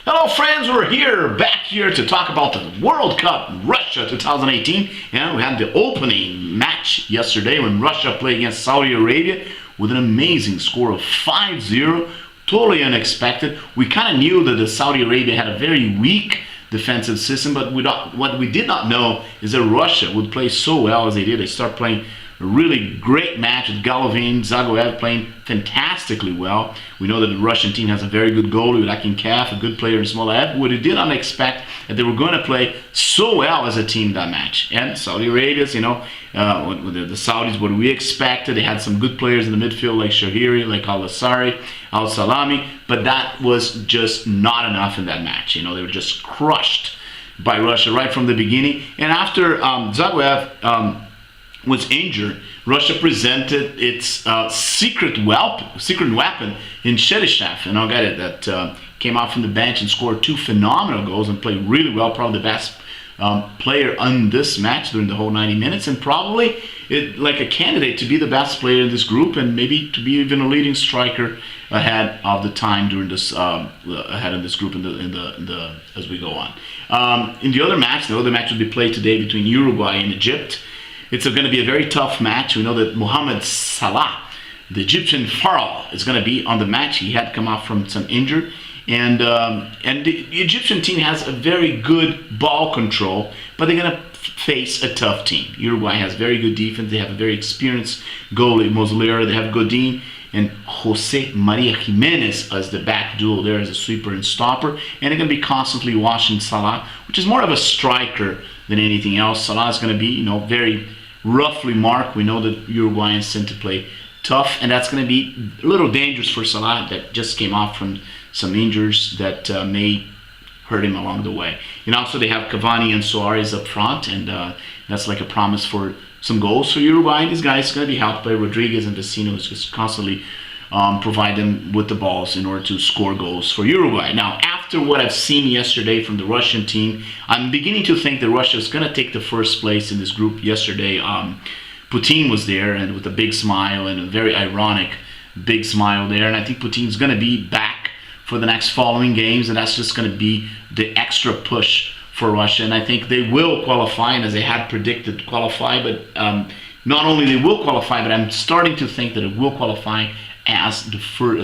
Hello friends, we're back here to talk about the World Cup Russia 2018, and we had the opening match yesterday when Russia played against Saudi Arabia with an amazing score of 5-0, totally unexpected. We kind of knew that the Saudi Arabia had a very weak defensive system, but what we did not know is that Russia would play so well as they did. They start playing a really great match with Golovin, Zagoev playing fantastically well. We know that the Russian team has a very good goalie with Akinkev, a good player in Smolev. We did not expect that they were going to play so well as a team that match. And Saudi Arabia, the Saudis, what we expected, they had some good players in the midfield like Shahiri, like Al-Asari, Al-Salami, but that was just not enough in that match. They were just crushed by Russia right from the beginning. And after Zagoev was injured, Russia presented its secret weapon in Cheryshev, and a guy that came out from the bench and scored 2 phenomenal goals and played really well, probably the best player on this match during the whole 90 minutes, and probably like a candidate to be the best player in this group, and maybe to be even a leading striker ahead of the time during this ahead of this group as we go on. In the other match, the other match will be played today between Uruguay and Egypt. It's going to be a very tough match. We know that Mohamed Salah, the Egyptian pharaoh, is going to be on the match. He had come off from some injury. And the Egyptian team has a very good ball control, but they're going to face a tough team. Uruguay has very good defense. They have a very experienced goalie, Moslera. They have Godin and Jose Maria Jimenez as the back duo there as a sweeper and stopper. And they're going to be constantly watching Salah, which is more of a striker than anything else. Salah is going to be, very roughly marked. We know that Uruguayans tend to play tough, and that's going to be a little dangerous for Salah that just came off from some injuries that may hurt him along the way. And also they have Cavani and Suarez up front, and that's like a promise for some goals for Uruguay. These guys are going to be helped by Rodriguez and Vecino, who's just constantly provide them with the balls in order to score goals for Uruguay. Now, after what I've seen yesterday from the Russian team, I'm beginning to think that Russia is going to take the first place in this group. Yesterday, Putin was there and with a big smile and a very ironic big smile there, and I think Putin's going to be back for the next following games, and that's just going to be the extra push for Russia. And I think they will qualify, and as they had predicted, qualify. But not only they will qualify, but I'm starting to think that it will qualify as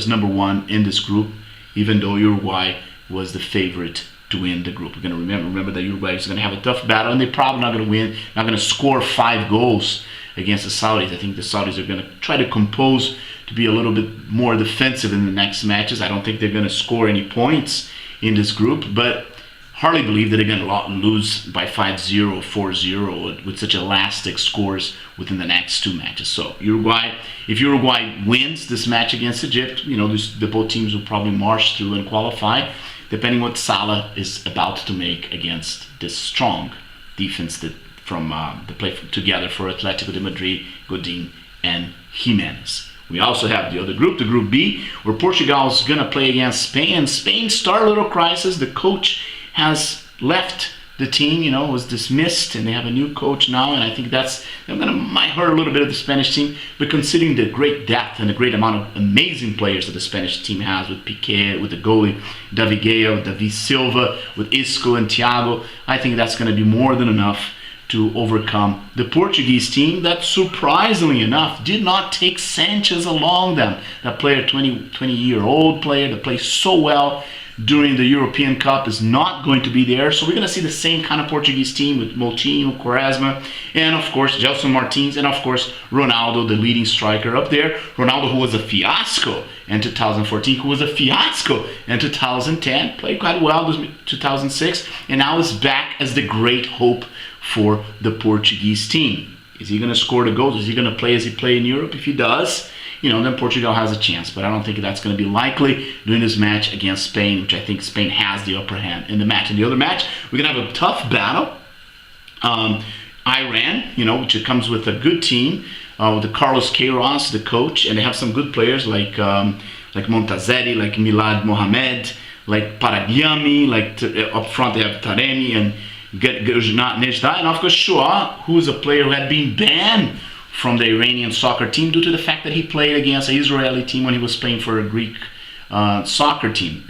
number one in this group, even though Uruguay was the favorite to win the group. We're going to remember that Uruguay is going to have a tough battle, and they're probably not going to win, not going to score 5 goals against the Saudis. I think the Saudis are going to try to compose to be a little bit more defensive in the next matches. I don't think they're going to score any points in this group, but hardly believe that they're going to lose by 5-0, 4-0 with such elastic scores within the next 2 matches. So Uruguay, if Uruguay wins this match against Egypt, the both teams will probably march through and qualify, depending what Salah is about to make against this strong defense that from the play together for Atletico de Madrid, Godin, and Jimenez. We also have the other group, the Group B, where Portugal is going to play against Spain. Spain started a little crisis. The coach has left the team, was dismissed, and they have a new coach now, and I think might hurt a little bit of the Spanish team, but considering the great depth and the great amount of amazing players that the Spanish team has with Piqué, with the goalie David Gea, with David Silva, with Isco and Thiago, I think that's going to be more than enough to overcome the Portuguese team that, surprisingly enough, did not take Sanchez along them. That player, 20-year-old player that plays so well during the European Cup, is not going to be there. So we're going to see the same kind of Portuguese team with Moutinho, Quaresma, and of course Gelson Martins, and of course Ronaldo, the leading striker up there. Ronaldo, who was a fiasco in 2014, who was a fiasco in 2010, played quite well in 2006, and now is back as the great hope for the Portuguese team. Is he going to score the goals? Is he going to play as he played in Europe? If he does, then Portugal has a chance. But I don't think that's going to be likely during this match against Spain, which I think Spain has the upper hand in the match. In the other match, we're going to have a tough battle. Iran, which comes with a good team, with the Carlos Queiroz, the coach, and they have some good players like Montazeri, like Milad Mohamed, like Paragyami, up front they have Taremi and Nejda, and of course Shoah, who is a player who had been banned from the Iranian soccer team due to the fact that he played against an Israeli team when he was playing for a Greek soccer team.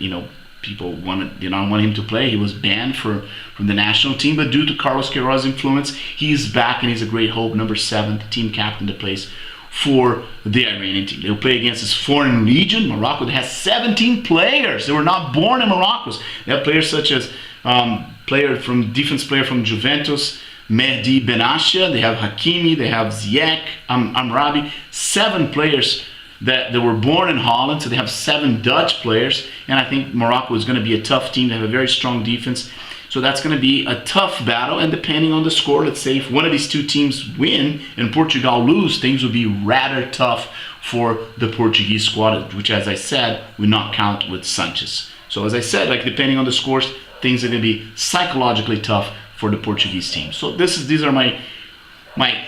People did not want him to play. He was banned from the national team, but due to Carlos Queiroz' influence, he's back and he's a great hope. Number 7, the team captain that plays for the Iranian team. They'll play against this foreign region, Morocco, that has 17 players. They were not born in Morocco. They have players such as defense player from Juventus, Mehdi Benassia. They have Hakimi. They have Ziyech, Amrabi. 7 players that were born in Holland, so they have 7 Dutch players, and I think Morocco is going to be a tough team. They have a very strong defense, so that's going to be a tough battle, and depending on the score, let's say if one of these 2 teams win and Portugal lose, things will be rather tough for the Portuguese squad, which, as I said, will not count with Sanchez. So as I said, like depending on the scores, things are going to be psychologically tough for the Portuguese team. So these are my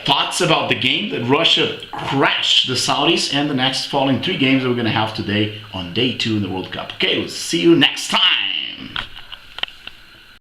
thoughts about the game that Russia crashed the Saudis and the next following 3 games that we're going to have today on day 2 in the World Cup. Okay, we'll see you next time.